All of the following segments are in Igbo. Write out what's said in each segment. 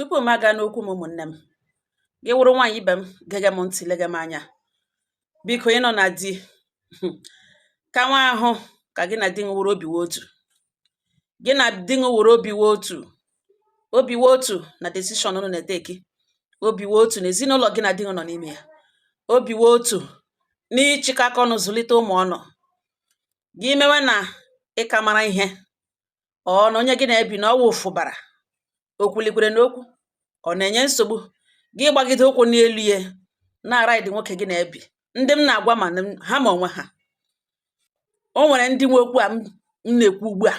Tupu m aga n'okwu m ụmụnne m, gị wụrụ nwaanyị ibe m gege m ntị lege m anya. Biko ịnọ na di ka nwa ahụ ka gị na di m wụrụ obiwe otu. Gị na di m wụrụ obiwe otu na decision unu na-eteki. Obiwe otu na ezinụlọ gị na di m nọ n'ime ya. Obiwe otu n'ịchịkọ aka ọnụ zụlite ụmụ ọnụ. Gị mewe na ịka mara ihe ọ na onye gị na-ebi na ọwụ ụfụbara. O kwulikwere n'okwu ọ na-enye nsogbu gị gbagide ụkwụ n'elu ya na-ara ịdị nwoke gị na-ebi. Ndị m na-agwa ma ha ma onwe ha. O nwere ndị nwe okwu a m na-ekwu ugbu a.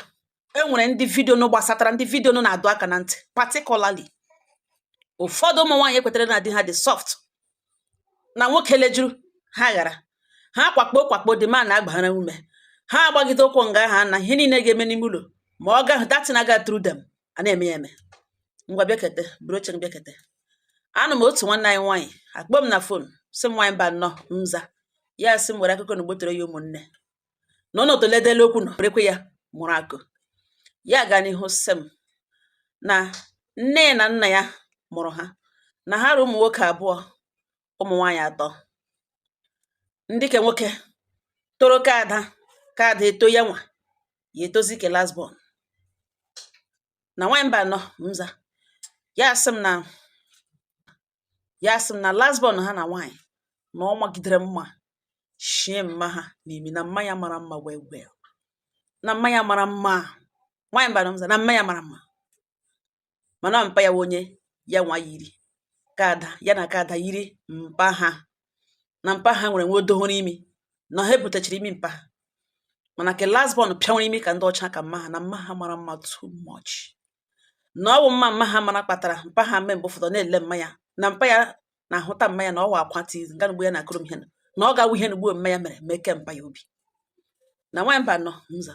E nwere ndị vidio gbasatara ndị vidio na-adụ aka na ntị, particularly ụfọdụ ụmụ nwaanyị ekwetere na di ha dị soft na nwoke lejuru ha ghara ha kwakpo dị ma na-agbaghara ume ha agbagide ụkwụ nga ha na ihe niile ga-eme n'ime ụlọ ma ọ gaghị datin aga through them a na-eme ya eme. Ngwa bịakete buru oche bịakete. Anụ m otu nwanne anyị nwaanyị akpọ m na fon sị m nwaanyị mba nnọọ nza ya sị m were akụkọ na gbotere ya ụmụnne na ọnọdụ ledele okwu nọ rekwe ya mụrụ akụ ya gaa n'ihu sị m na nne na nna ya mụrụ ha na ha rụ ụmụ nwoke abụọ ụmụ nwaanyị atọ. Ndị ke nwoke toro ka ada eto ya nwa ya etozi ke last born na nwaanyị mba nnọọ nza ya sị m na last born ha na nwaanyị na ọ magidere mma shie mma ha n'imi na mmanya mara mma wee na mmanya mara mma nwaanyị mba nnọọ nza na mmanya mara mma mana mpa ya onye ya nwa yiri ka ada ya na ka ada yiri mpa ha na mpa ha nwere nwodoghoro imi na ha ebutechiri imi mpa ha mana ke last born pịanwere imi ka ndị ọcha ka mma ha na mma ha mara mma too much na ọ bụ mma ha mara kpatara mpa ha mee mgbe ụfọdụ na-ele mmanya na mpa ya na-ahụta mmanya na ọ wa akwa tizi nga mgbe ya na-akụrụ m ihe na ọ ga-awụ ihe na ugbo mmanya mere mee ke mpa ya obi na nwaanyị mba nọ nza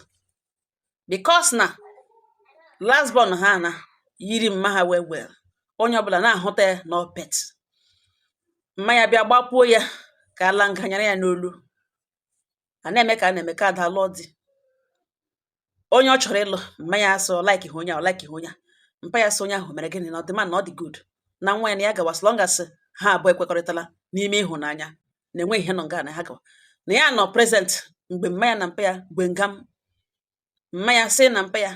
because na last born ha na yiri mma ha wee onye ọbụla na-ahụta ya na opet mmanya bịa gbapuo ya ka ala nganyara ya n'olu a na-eme ka ada lụọ di onye ọ chọrọ ịlụ mmanya asị ọ like onye a mpa ya sị onye ahụ mere gịnị na ọdịma na ọ dị good na nwa ya na ya gawa as long as ha abụọ ekwekọrịtala n'ime ịhụnanya na enwe ihe nọ nga na ha gawa na ya nọ present mgbe mmanya na mpa ya gbe ngam mmanya sị na mpa ya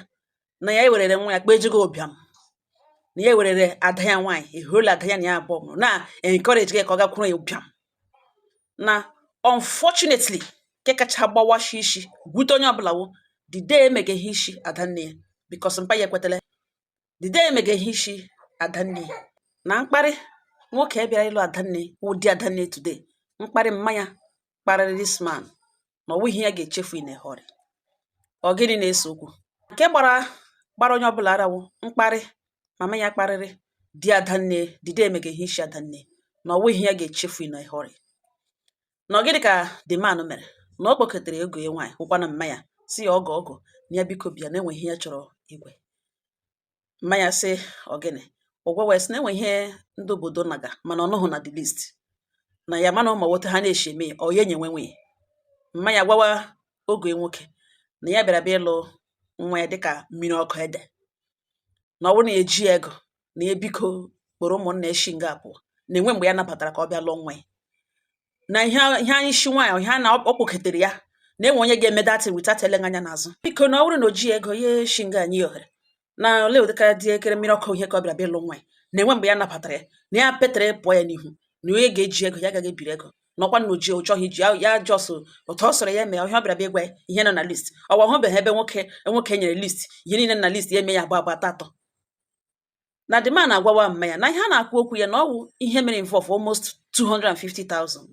na ya ewerere nwa ya kpa ejigo ụbịam na ya ewerere ada ya nwaanyị ehuola ada ya na ya abụọ mụrụ na encourage gị ka ọ gakwuru ya ụbịam na unfortunately nke kacha gbawashi isi gwute onye ọbụla wo the day emeghe isi adanne ya because mpa ya ekwetala the day emeghe isi adanne ya na mkparị nwoke bịara ịlụ adanne ụdị adanne today mkparị mmanya kparịrị this man na ọwụ ihe ya ga-echefu in a hurry. Ọ gịnị na-eso okwu nke gbara onye ọbụla arawo mkparị mama ya kparịrị di adanne the day emeghe isi adanne na ọwụ ihe ya ga-echefu in a hurry. Na ọ gịnị ka the man mere na ọ kpọketere ego ya nwaanyị ụkwana mmanya si ya ọgọ na ya biko bịa na-enwe ihe ya chọrọ igwe mmanya sị ọgịnị ụgwọ wee sị na-enwe ihe ndị obodo naga mana ọ nọghị na the list na ya mana ụmụ nwoke ha na-eshi eme ya ọ ya enyenwe nwunye mmanya gwawa oge nwoke na ya bịara bịa ịlụ nwa ya dịka mmiri ọkụ ede na ọ bụrụ na eji ego na ya biko kpọrọ ụmụnna eshi nga abụọ na enwe mgbe ya nabatara ka ọ bịa lụọ nwa ya na ihe anyị shi nwaanyị ihe na ọ kpọketere ya na-enwe onye ga-eme datin without elenye anya n'azụ biko na ọ bụrụ na o ji ego ya eshi nga anyị ohere na ole ụdịka dị ekere mmiri ọkụ ihe ka ọ bịara bịa ịlụ nwa ya na-enwe mgbe ya nabatara ya na ya petere pụọ ya n'ihu na onye ga-eji ego ya agaghị ebiri ego na ọkwa na oji chọghị iji ya jọsụ otu ọ sọrọ ya mee ihe ọ bịara bịa ịgwa ya ihe nọ na list ọwa hụbeghị ebe nwoke nyere list ihe niile na list ya eme ya agba atọ na the man agwawa mmanya na ihe a na-akwu okwu ya na ọ wụ ihe mere involve almost 250,000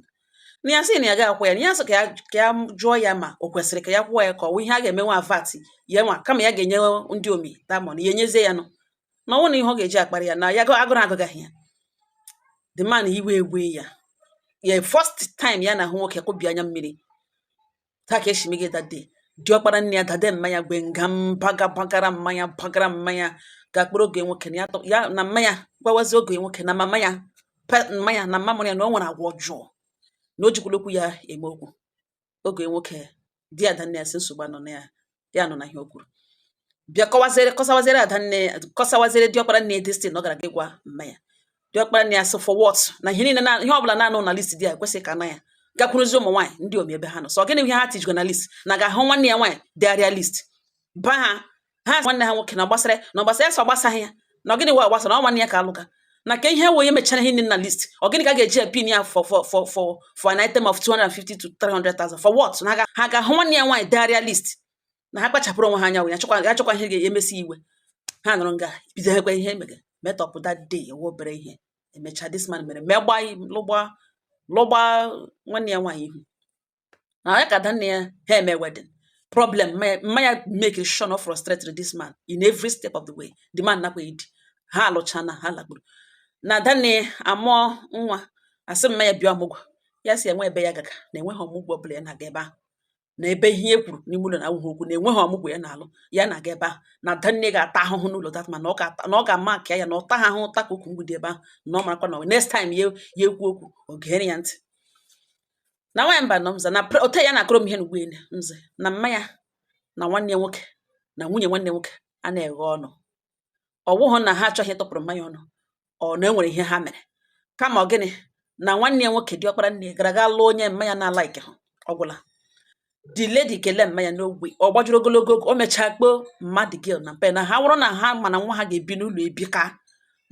na ya sị na ya ga-akwụ ya na ya sị ka ya jụọ ya ma o kwesịrị ka ya kwụọ ya ka ọ wụ ihe a ga-eme nwa vat ya nwa kama ya ga-enye ndị omi tamon ya enyezie ya nọ na ọnwụ na ihe ọ ga-eji akparị ya na ya agụrụ agụgaghị ya the man iwe egwe ya first time ya na ahụ nwoke kwụbi anya mmiri taa ka esi megide dade diọkpara nne ya dade mmanya gbe nga bagara mmanya ga-akpụrụ oge nwoke ya na mmanya gwawazi oge nwoke na mmanya na mmamụrụ ya na ọ nwere agwa ọjọọ na o jikwara okwu ya eme okwu oge nwoke di adanne ya si nsogbu anọ na ya nọ na ihe o kwuru bịa kọsawazere ada nne kọsawazere diọkpara nne destin ọ gara gị gwa mma ya diọkpara nne ya sị for what na ihe niile ihe ọbụla na-anụ na list di ya ekwesịghị ka na ya gakwuruzi ụmụ nwaanyị ndị omi ebe ha nọ so gịnị ihe ha tijigo na list na ga-ahụ nwanne ya nwaanyị degharịa list ba ha nwanne ha nwoke na gbasara ya so gbasaghị ya na gịnị wa gbasara ọ nwanne ya ka alụga na ka ihe wee mechara ihe niile na list ọ gịnị ka ga-eji epin ya for an item of 250 to 300,000 for what na ha ga-ahụ nwanne ya nwaanyị degharịa list na ha kpachapụrụ onwe ha anya ya chọkwa ihe ga-emesi iwe ha nọrọ nga bido ekwe ihe emege metọpụ that day ewobere ihe emecha this man mere lụgba nwanne ya nwaanyị ihu na ya ka danne ya ha eme wedding problem mmanya make sure not frustrated this man in every step of the way the man nakwa idi ha alụchana ha lagburu na danne amụọ nwa asị mmanya bịa ọmụgwọ ya si enwe ebe ya gaga na enweghị ọmụgwọ ọbụla ya na-aga ebe ahụ na ebe ihe e kwuru n'ime ụlọ na awụghị okwu na enweghị ọmụgwọ ya na-alụ ya na-aga ebe ahụ na danne ga-ata ahụhụ n'ụlọ dat ma na ọ ga-ama aka ya na ọ taghị ahụ ụta ka okwu mgbidi ebe ahụ na ọ marakwa na next time ya ekwu okwu o gere ya ntị na nwaanyị mba nọ mza na ote ya na-akọrọ m ihe n'ugbo ene mze na mmanya na nwanne nwoke na nwunye nwanne nwoke a na-eghe ọnụ ọ wụghụ na ha achọghị ịtụpụrụ mmanya ọnụ ọ na enwere ihe ha mere kama ọ gịnị na nwanne ya nwoke diọkpara nne gara ga lụọ onye mmanya na-ala ike ha ọgwụla the lady kelee mmanya n'ogwe ọ gbajuru ogologo oge o mechaa kpoo mmadụ gị na mpe na ha wụrụ na ha mana nwa ha ga-ebi n'ụlọ ebi ka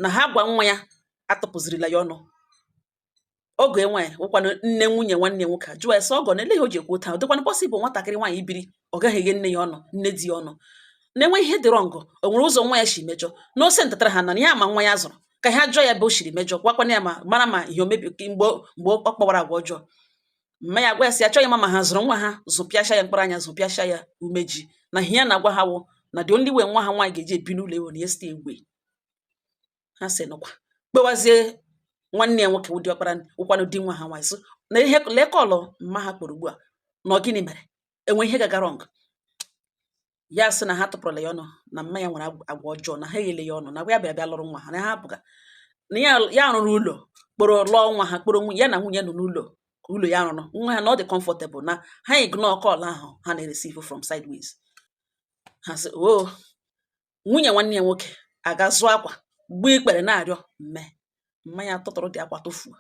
na ha gwa nwa ya atụpụzirila ya ọnụ oge nwaanyị wụkwanụ nne nwunye nwanne nwoke a jụọ ese ọgọ na eleghị o ji ekwu taa ọ dịkwanụ pọsịbụl nwatakịrị nwaanyị ibiri ọ gaghị eghe nne ya ọnụ nne di ya ọnụ na-enwe ihe dịrọ ngọ o nwere ụzọ nwa ya si mejọ na ose ntatara ha na ya ma nwa ya zụrụ ka ha jụọ ya bụ o siri mejọ gwakwana ya ma mara ma ihe omebi mgbe ọ kpọwara agwa ọjọọ mma ya gwa ya sị achọghị ma ha zụrụ nwa ha zụpịasha ya mkpụrụ anya zụpịasha ya umeji na ihe ya na-agwa ha wụ na dị ndị wee nwa ha nwaanyị ga-eji ebi n'ụlọ ewu na ya site egwe ha sị nụkwa kpewazie nwanne ya nwoke ụdị ọkpara ụkwanụ di nwa ha nwaanyị so na ihe lekọlụ mma ha kpọrọ ugbu a na ọ gịnị mere enwe ihe gagara ọngụ ya sị na ha tụpụrụla ya ọnụ na mma ya nwere agwa ọjọọ na ha eghele ya ọnụ na ya bịara bịa lụrụ nwa ha na ha apụga na ya rụrụ ụlọ kpọrọ lụọ nwa ha kpọrọ nwunye ya na nwunye nọ ụlọ ya rụrụ nwa ha na ọ dị comfortable na ha ignore call ahụ ha na-receive from sideways ha sị o nwunye nwanne ya nwoke aga zụọ akwa gbuo ikpere na-arịọ mmanya tụtụrụ dị akwa tụfuo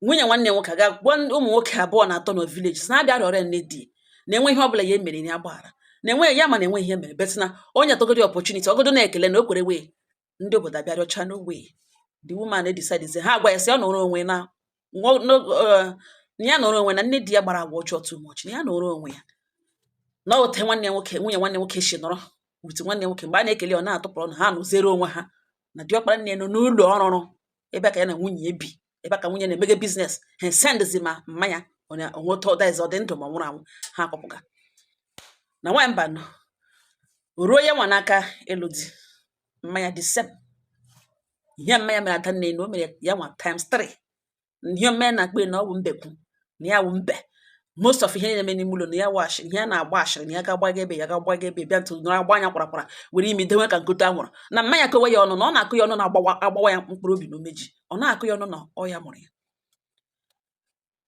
nwunye nwanne nwoke aga gwa ụmụ nwoke abụọ na atọ na village na-abịa rịọrọ nne di na-enwe ihe ọbụla ya emere na ya gbaghara na-enwe ya ma na-enwe ihe mere bet na onye tọgodi opportunity ọgodo na-ekele na o kwere wee ndị obodo abịa rịọcha no way the woman decide ha agwa ya sị ọ nọrọ onwe na ya nọrọ onwe na nne di ya gbara agwa ọjọọ too much na ya nọrọ onwe ya na ote nwanne nwoke nwunye nwanne nwoke si nọrọ wit nwanne nwoke mgbe a na-ekele ọ na-atụpụrụ ọnụ ha nụzere onwe ha na diọkpara nne nọ n'ụlọ ọrụrụ ebe ka ya na nwunye ebi ebe ka nwunye na-emege biznes ha sendzi ma mmanya onweta ọdaiz ọ dị ndụ ma nwụrụ anwụ ha akpọpụga na nwaanyị mba nọ ruo ya nwa n'aka ịlụ di mmanya dị sem ihe mmanya mere ada nne na o mere ya nwa times 3 ihe mmanya na-akpa na ọ bụ mbekwu na ya wụ mbe most of ihe na-eme n'ime ụlọ na ya wash ihe na-agba ashịrị na ya ga-agbaga ebe ya ga-agbaga ebe bịa ntụ nọrọ agba anya kwarakwara were imi dewe ka nkote anwụrụ na mmanya kowe ya ọnụ na ọ na-akụ ya ọnụ na-agbawa ya mkpụrụ obi na omeji ọ na-akụ ya ọnụ na ọ ya mụrụ ya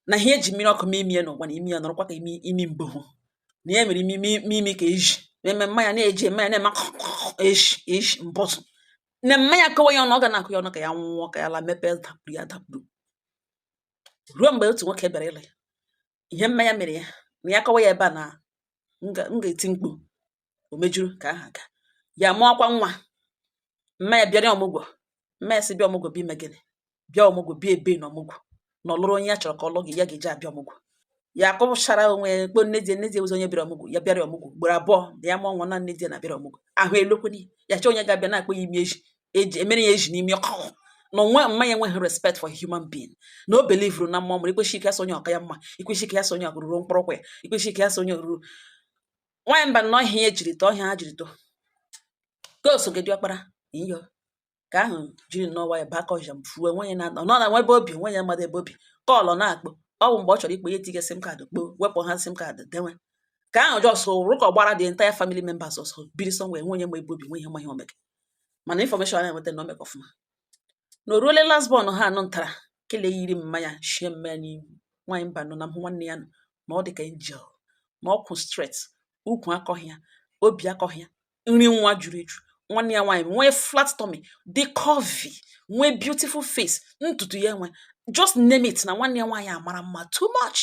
na ihe eji mmiri ọkụ mee imi ya n'ụwa na imi ya nọrọkwa ka imi mbụhụ na ya mere imi ka eji eme mmanya na-eji mmanya na-eme eji mbọtụ na mmanya kowe ya ọnụ ọ ga na-akụ ya ọnụ ka ya nwụọ ka ya la mepee dapụrụ ya dapụrụ ruo mgbe otu nwoke bịara ịlụ ya ihe mmanya mere ya na ya kọwa ya ebe a na m ga-eti mkpu o mejuru ka aha ga ya mụọkwa nwa mmanya bịara ọmụgwọ mmanya si bịa ọmụgwọ bi megịnị bịa ọmụgwọ bi ebe na ọmụgwọ na ọlụrụ onye ya chọrọ ka ọ lụ gị ya ga-eji abịa ọmụgwọ ya akọpụchara onwe kpo nne die ụzọ onye bịara ọmụgwọ ya bịara ọmụgwọ ugboro abụọ na ya mụọ nwa na nne die na bịara ọmụgwọ ahụ elokweni ya chọọ onye ga-abịa na-akpọ ya imi eji emere ya eji n'ime ọkụ na onwe mmanya enweghị respect for human being na o belivuru na mmụọ mụrụ ikweshi ike ya so onye ọka ya mma ikweshi ike ya so onye ọka ruru mkpụrụkwa ya ikweshi ike ya so onye ruru nwaanyị mba na ọhịa ya jiri too ọhịa ha jiri too ka o so gị diọkpara iyo ka ahụ jiri n'ọwa ya baka ọhịa m fuo nwenye na nọ na nwebe obi nwenye mmadụ ebe obi kọlụ na-akpọ ọ bụ mgbe ọ chọrọ ikpe ya etinye sim kaadị kpoo wepụ ha sim kaadị denwe ka ahụ jọsọ rụkọ gbara dị entire family members ọsọ biri somewhere nwenye ma ebe obi nwe ihe ma ihe omeke mana infọmeshọn a nweta na omeke ọfụma na o ruole last born ha anụ ntara kele yiri mmanya shie mmanya n'ihu nwaanyị mba nọ na mhụ nwanne ya nọ na ọ dị ka angel na ọkwụ stret ukwu akọghị ya obi akọghị ya nri nwa juru eju. Nwanne ya nwaanyị nwee flat tummy, dị curvy, nwee beautiful face, ntutu ya enwe. Just name it na nwanne ya nwaanyị amara mma too much.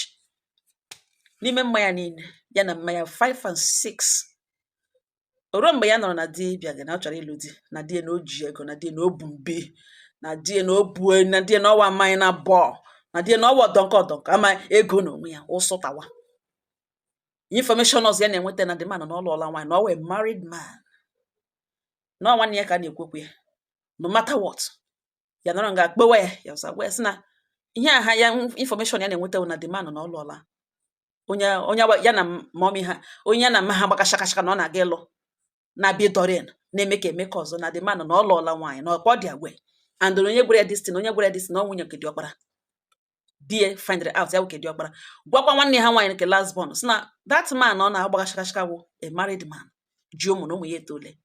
N'ime mmanya niile, ya na mmanya 5 and 6. Ruo mgbe ya nọrọ na di bịaga na ọ chọrọ ịlụ di, na di na o ji ego, na di na o bu mbe, na di na o bu, na di na ọwa mmanya na bọọ, na di na ọwa ọdọnkọ ama ego na onwe ya ụsụtawa. Information ọzọ ya na-enweta na the man na ọ lụọla nwaanyị, na ọ wee married man. Na nwanne ya ka na-ekwekwe ya. No matter what. Ya nọrọ nga akpewe ya ọsa wee sị na ihe aha ya information ya na-enweta na the man na ọ lụọla. Onye ya na mommy ha, onye ya na mma ha gbakashakashaka na ọ na-aga ịlụ na-abịa Dorin na-eme ka emeka ọzọ na the man na ọ lụọla nwaanyị na ọkpọ dị agwe. And onye gwere destin na ọ nwunye nke diọkpara. Die find it out ya nwoke diọkpara. Gwakwa nwanne ha nwaanyị nke last born sị na that man ọ na-agbakashakashaka wụ a married man. Ji ụmụ na ụmụ ya etole.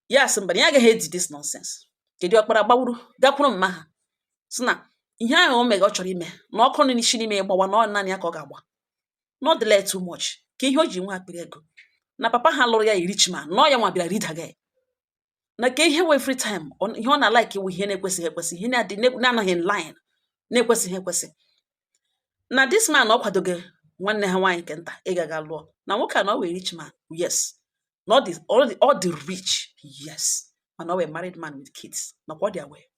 Ya sị mba ya agaghị edi this nonsense. Kedu ọkpara gbawuru gakwuru mma ha sị na ihe ahụ o mega ọ chọrọ ime na ọkụ n'isi n'ime gbawa na ọ naanị ya ka ọ ga-agba. Not delay too much. Ka ihe o ji nwa akpịrị ego. Na papa ha lụrụ ya rich man, na ọ ya nwa bịara ridaga ya. Na ka ihe we free time, ihe ọ na like iwu ihe na-ekwesịghị ekwesị, ihe na-anaghị in line, na-ekwesịghị ekwesị. Na this man ọ kwadoge nwanne ha nwaanyị nke nta ịgaga lụọ. Na nwoke a na ọ wee rich man, yes. Not all the rich, yes. Mana ọ wee married man with kids. Na kwa dị aware.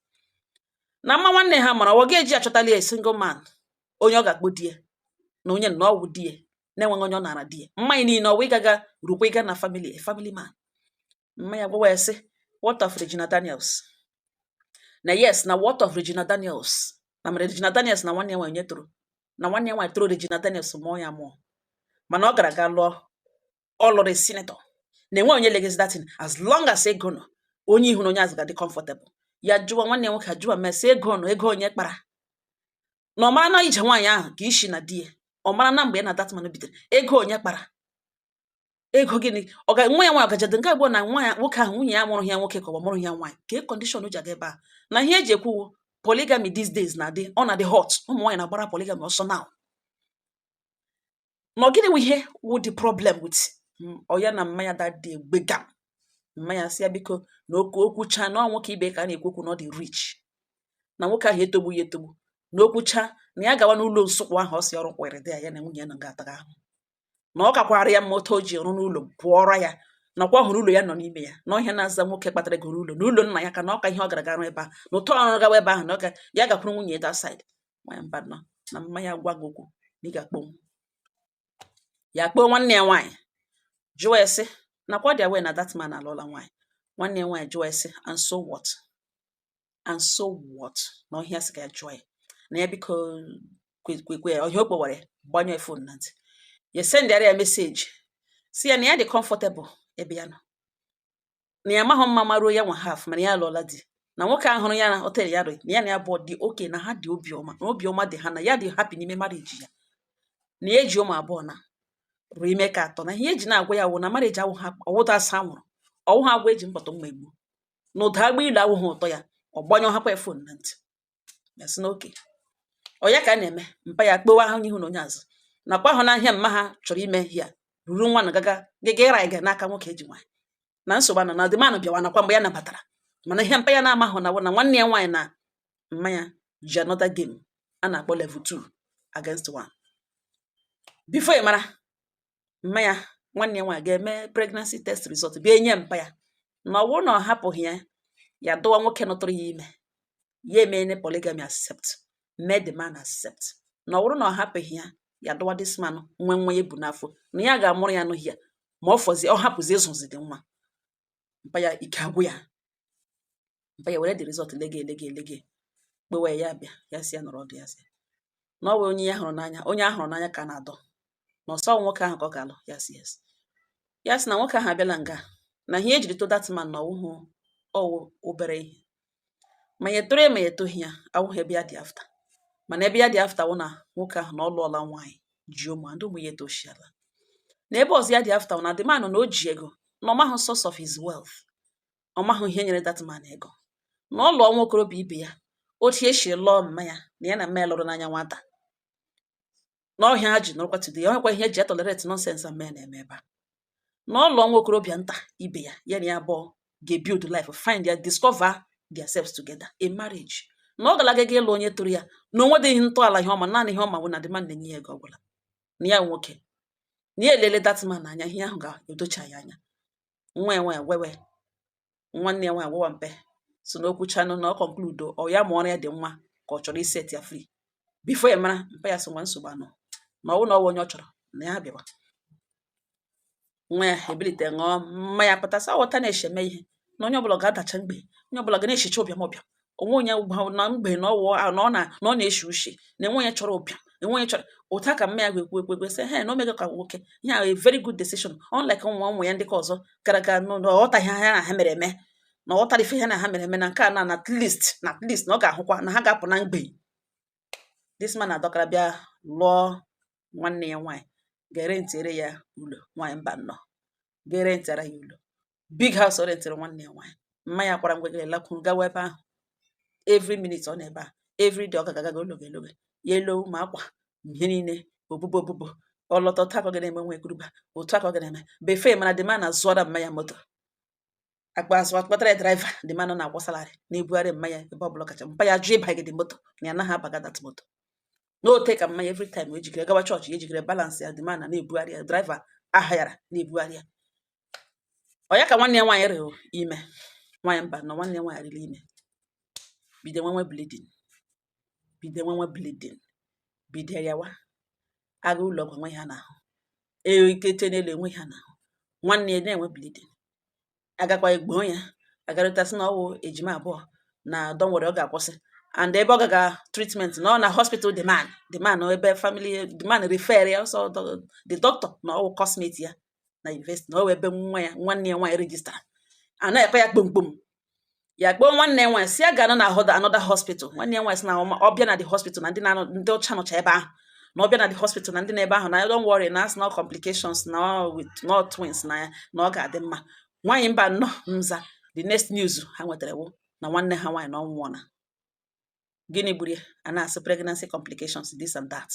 Na mma nwanne ha mara ọ ga-eji achọtali a single man onye ọ ga-akpọ die na onye na ọwụ die na-enweghị onye ọ nara die. Mmanya niile ọ wee gaga rukwa ịga na family, a family man. Mmanya gwa ya sị, what of Regina Daniels? Na yes, na what of Regina Daniels? Na mere Regina Daniels na nwanne ya nwaanyị toro. Na nwanne ya nwaanyị toro Regina Daniels mụọ ya mụọ. Mana ọ gara ga lụọ ọ lụrụ senator. Na enwe onye legezi datin as long as ego nọ, onye ihu na onye azụ ga-adị comfortable. Ya jụwa nwanne ya nwoke ajụwa mesị ego nọ, ego onye kpara. Na ọ mara na ije nwaanyị ahụ ka ishi na di ya. Ọ mara na mgbe ya na datman bidoro ego onye kpara. Ego gịnị? Ọ ga nwa ya nwaanyị gajede nke abụọ na nwa ya nwoke ahụ nwunye ya mụrụ ya nwoke ka ọ mụrụ ya nwaanyị. Ka condition o ji aga ebe a. Na ihe eji ekwu polygamy these days na-adị ọ na-adị hot. Ụmụ nwaanyị na-agbara polygamy ọsọ now. Na ọ gịnị wụ ihe wụ the problem with ọ ya na mmanya dadị egbega. Mmanya sị ya biko na okwucha na nwoke ibe ka a na-ekwekwu na ọ dị rich. Na nwoke ahụ etogbu ya etogbu. Na okwucha na ya gawa n'ụlọ nsukwu ahụ ọ si ọrụ kwere dị ya na nwunye ya na ga-ataga ahụ. Na ọ kakwara ya moto o ji ọrụ n'ụlọ pụọra ya. Na kwa hụrụ ụlọ ya nọ n'ime ya. Na ọhịa na-aza nwoke kpatara ego n'ụlọ nna ya ka na ọka ihe ọ gara garụ ebe a. Na ụtọ ọrụ gawa ebe ahụ na ọka ya gakwuru nwunye that side. Nwanyị mba nọ na mmanya gwa gị okwu na ị ga-akpọ ya kpọọ nwanne ya nwaanyị. Jụọ ya sị na kwa dị aware na that man alụọla nwaanyị. Nwanne ya nwaanyị jụọ ya sị and so what? And so what? Na ọhịa sị ka ya jụọ ya. Na ya biko kwekwe ọhịa okpowere gbanyụ phone na ntị. Ya send ya message. Si ya na ya dị comfortable ebe ya nọ. Na ya mahụ mma maruo ya nwa half mana ya alụọla di. Na nwoke ahụrụ ya na hotel ya rụị na ya na ya bụ dị okay na ha dị obiọma. Na obiọma dị ha na ya dị happy n'ime marriage ya. Na ya eji ụmụ abụọ na ruo ime ka atọ. Na ihe eji na-agwa ya wụ na marriage awụ ha ọwụda asa nwụrụ. Ọwụ ha agwa eji mpọtụ mma egbu. Na ụda agba ilu awụ ha ụtọ ya. Ọ gbanyụ hapụ phone na ntị. Ya sị na okay. Ọ ya ka a na-eme mpa ya kpowa ahụ n'ihu na onye azụ. Nakwa ahụ na ahịa mma ha chọrọ ime ya ruru nwa na gaga ịra ịga n'aka nwoke eji nwaanyị. Na nsogbu na the man bịawa nakwa mgbe ya nabatara. Mana ihe mpa ya na-amahụ na nwanne ya nwaanyị na mmanya ji another game a na-akpọ level 2 against 1. Before ị mara mmanya nwanne ya nwaanyị ga-eme pregnancy test result bịa enye mpa ya na ọ bụrụ na ọ hapụghị ya ya dụwa nwoke nọtụrụ ya ime ya emene polygamy accept mee the man accept. Na ọ bụrụ na ọ hapụghị ya ya dụwa this man nwa ya bu n'afọ na ya ga-amụrụ ya n'ohi ya ma ọ fọzie ọ hapụzie ịzụzi dị nwa. Mpa ya ike agwụ ya. Mpa ya were the result lege kpewe ya bịa ya si ya nọrọ ọdụ ya si na ọ bụ onye ya hụrụ n'anya ka na-adọ na ọsọ nwoke ahụ ka ọ ga-alụ ya si yes. Ya sị na nwoke ahụ abịala nga na ihe ejiri to that man na ọwụhụ ọwụ obere ihe ma ya toro ma ya etoghị ya awụghị ebe ya dị after. Mana ebe ya dị after wụ na nwoke ahụ na ọ lụọla nwaanyị ji ụmụ ndị ụmụ ya etoshiala. Na ebe ọzọ ya dị after wụ na the man na o ji ego na ọ mahụ source of his wealth. Ọ mahụ ihe nyere that man ego. Na ọ lụọ nwa okorobịa ibe ya otu esi lụọ mmanya na ya na mmanya lụrụ n'anya nwata. Na ọhịa ha ji nọrọkwa today ọ nwekwa ihe eji tolerate nonsense a mmanya na-eme ebe a. na ọlụọ nwa okorobịa nta ibe ya ya na ya abụọ ga-ebuild life, find ya, discover themselves together in marriage. Na ọ galaga gị ịlụ onye tụrụ ya na onwe dịghị ntọala ihe ọma, naanị ihe ọma bụ na the man na-enye ya ego ọbụla na ya nwoke na ya elele that man anya, ihe ahụ ga-edocha ya anya. Nwa ya nwaanyị wewe, nwanne ya nwaanyị wewa mpe so na okwu chanụ na ọ conclude ọ ya ma ọrụ ya dị mma ka ọ chọrọ iset ya free. Before ya mara mpa ya so nwa nsogbu anọ na ọwụ na ọwụ onye ọ chọrọ na ya bịawa. Nwa ya ebilite ṅụọ mmanya pụtasị ọghọta na-esheme ihe na onye ọbụla ga-adacha mgbe, onye ọbụla ga na-echicha ụbịam ụbịam, onwe onye gba na mgbe na ọ na-eshi ushi na enwe onye chọrọ ụbịam, enwe onye chọrọ ụta ka mmanya ga-ekwu sị he na omega ka nwoke ihe a very good decision, unlike ụmụ ya ndị ka ọzọ gara aga na ọghọtaghị ha na ha mere eme na ọghọtara ife ha na ha mere eme na nke a na at least na ọ ga-ahụkwa na ha ga-apụ na mgbe. This man adọkara bịa lụọ nwanne ya nwaanyị ga-erentiere ya ụlọ, nwaanyị mba nnọọ ga-erentiara ya ụlọ, big house ọ rentịrị nwanne ya nwaanyị. Mmanya kwara ngwegere lakwuru gawa ebe ahụ, every minute ọ na ebe a, every day ọ ga-agaga ụlọ ga-eloge ya elo ma akwa ihe niile obubo ọlọtọ otu aka ọ ga na-eme nwa ekuruba otu aka ọ ga na-eme befe mana the man azụọra mmanya moto akpatara driver, the man na-akwọ salary na-ebugharị mmanya ebe ọbụla kacha mpa ya jụ ịbanye dị moto na ya anaghị abaga that moto n'ote ka mmanya every time ejikere gawa chọọchị ejikere balance ya, the man na-ebugharị ya, driver ahayara na-ebugharị ya. Ọ ya ka nwanne ya nwaanyị rịọ ime, nwaanyị mba na nwanne ya nwaanyị rịrị ime, bido nwenwe bleeding, bido yawa aga ụlọ ọgwụ enwe ha n'ahụ, ikete n'elu enwe ha n'ahụ, nwanne ya na-enwe bleeding, agakwa egboo ya agarịtasị na ọwụ ejima abụọ na don't worry ọ ga-akwụsị, and ebe ọ gaga treatment na ọ na hospital the man ebe family the man refer ya also the doctor na ọwụ cosmate ya na university na ọwụ ebe nwanne ya nwaanyị registara anaghịkwa ya kpomkpom ya kpọọ nwanne ya nwaanyị si ya ga-anọ na another hospital. Nwanne ya nwaanyị sị na ọ bịa na the hospital na ndị ọcha nọcha ebe ahụ na ọ bịa na the hospital na ndị na ebe ahụ na don't worry na asị na complications na with no twins na ọ ga-adị mma. Nwaanyị mba nnọọ nza the next news ha nwetara wụ na nwanne ha nwaanyị na ọ nwụọna. Gịnị gburu ya? A na-asị pregnancy complications this and that.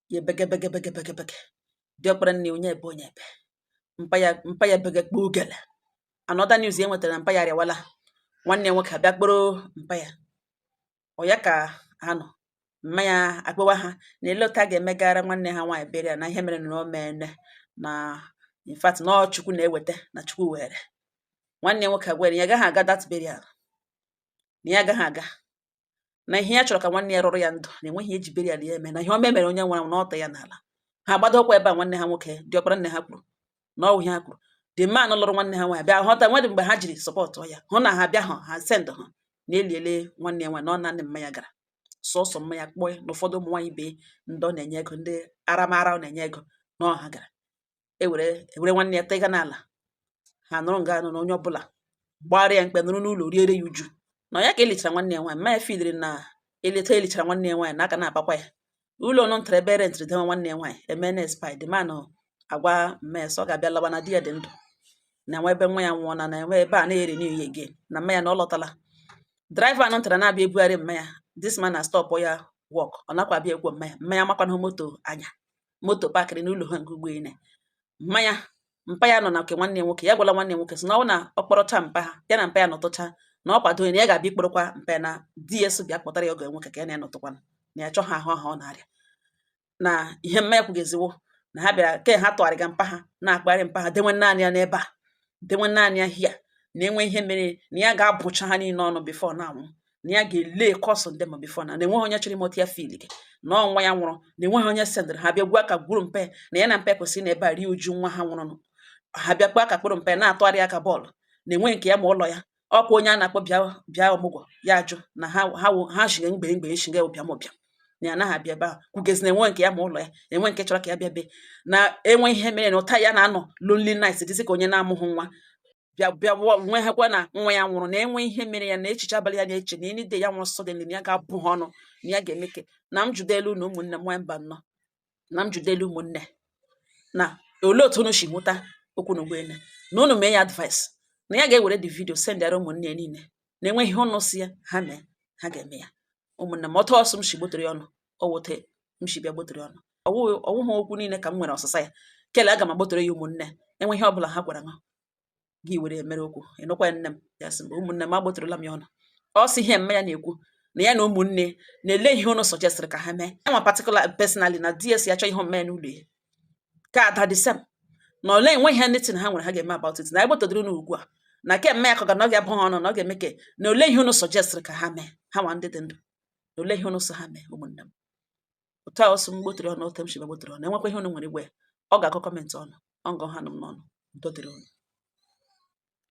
Ya bege diọkpara nne onye ebe mpa ya bege kpoo ogele. Another news ya nwetara na mpa ya arịawala, nwanne ya nwoke abịa kporo mpa ya, ọ ya ka ha nọ mmanya akpọwa ha na ele otu a ga-emegara nwanne ha nwaanyị bere ya na ihe mere na o meene na in fact na Chukwu na-eweta na Chukwu were. Nwanne ya nwoke agwere ya agaghị aga that burial, na ya agaghị aga na ihe ya chọrọ ka nwanne ya rụrụ ya ndụ na enweghị eji burial ya eme na ihe o memere onye nwere na ọtọ ya n'ala. Ha gbadokwa ebe a nwanne ha nwoke diọkpara nne ha kwuru na ọwụ ihe ha kwuru. The man lụrụ nwanne ha nwaanyị bịa họta nwedị mgbe ha jiri sọpọtụ ya hụ na ha bịa ha send ha na eliele nwanne ya nwaanyị na ọ naanị mmanya gara sọsọ mmanya kpọọ na ụfọdụ ụmụ nwaanyị bee ndị ọ na-enye ego, ndị aramara ọ na-enye ego na ọha gara ewere nwanne ya tega n'ala. Ha nụrụ nga anụ na onye ọbụla gbara ya mkpe nụrụ n'ụlọ riere ya uju na ya ka elichara nwanne ya nwaanyị. Mmanya fidiri na elichara nwanne ya nwaanyị n'aka na-abakwa ya. Ụlọ nọ ntara ebe rentịrị dewe nwanne ya nwaanyị emene spy the man agwa mmes ọ ga-abịa lawa na di ya dị ndụ na nwa ebe nwa ya nwụọ na enwe ebe a na-ere n'ihe again na mmanya na ọ lọtala. Driver anọ ntara na-abịa ebugharị mmanya, this man na stop ya work ọ nakwa abịa egwu mmanya makwana moto anya moto pakịrị n'ụlọ ha nke ugboene. Mmanya mpa ya nọ na nke nwanne ya nwoke ya gwala nwanne ya nwoke sị na ọ na ọkpọrọcha mpa ha ya na mpa ya nọtụcha na ọ kwado na ya ga-abịa ikpọrọkwa mpa ya na di ya so bịa kpọtara ya oge nwoke ka ya na-anọtụkwana na ya chọghị ahụ ọ na-arịa na ihe mmanya kwugeziwo na ha bịara ke ha tụgharịga mpa ha na-akparị mpa ha denwe naanị ya n'ebe a denwe naanị ya hia na enwe ihe mere na ya ga-abụcha ha niile ọnụ bifo na anwụ na ya ga-ele kọsụ ndị ma bifo na enweghị onye chọrọ imota ya fil gị na ọnwa ya nwụrụ na enweghị onye sendịrị ha bịa gwa aka gwuru mpe na ya na mpe kwesịrị na ebe a rie uju nwa ha nwụrụ ha bịa kpa aka kpụrụ mpe na-atụgharị aka bọọlụ na enweghị nke ya ma ụlọ ya ọkwa onye a na-akpọ bịa ọmụgwọ ya ajụ na ha shige mgbe shige ụbịam na ya anaghị abịa ebe ahụ kwugezi na enwe nke ya ma ụlọ ya enwe nke chọrọ ka ya bịa be na enwe ihe mere na ụta ya na-anọ lonely night dịzị ka onye na-amụghị nwa bịa nwe hakwa na nwa ya nwụrụ na enwe ihe mere ya na echiche abalị ya na-eche na enyi de ya nwụrụ sọdenli na ya ga-abụ ha ọnụ na ya ga-emeke na m judelu na ụmụnne m nwanyị mba nnọọ na m judelu ụmụnne na olee otu unu si nwụta okwu na ụgbọene na unu mee ya advice na ya ga-ewere the video send ara ụmụnne ya niile na enwe ihe ọnụ si ya ha mee ha ga-eme ya. Ụmụnne m ọtọ ọsọ m si gbotere ọnụ ọwụte m si bịa gbotere ọnụ ọwụghị okwu niile ka m nwere ọsịsa ya kele aga m agbotere ya ụmụnne enwe ihe ọbụla ha gwara gị were emere okwu ịnụkwa nne m ya sị mgbe ụmụnne m agbụtụrụla m ya ọnụ ọ sị ihe mme ya na-ekwu na ya na ụmụnne na-ele ihe ụnụ sọjesịrị ka ha mee enwa particular personally na DS ya chọọ ihe mme n'ụlọ ya ka ada dị sem na ole enwe ihe ndị ha nwere ha ga-eme about it na egbotodoro n'ugwu a na ke mme ya ka na ọ ga-abụ ha ọnụ na ọ ga-eme ke na ole ihe ụnụ sọjesịrị ka ha mee ha nwa ndị dị ndụ na ole ihe ụnụ so ha mee ụmụnne m otu a ọsọ m gbotụrụ ọnụ otu m shi gbotụrụ ọnụ enwekwa ihe ụnụ nwere igwe ọ ga-akọ kọmentị ọnụ ọ ngọ ha nụ m n'ọnụ udo dịrị unu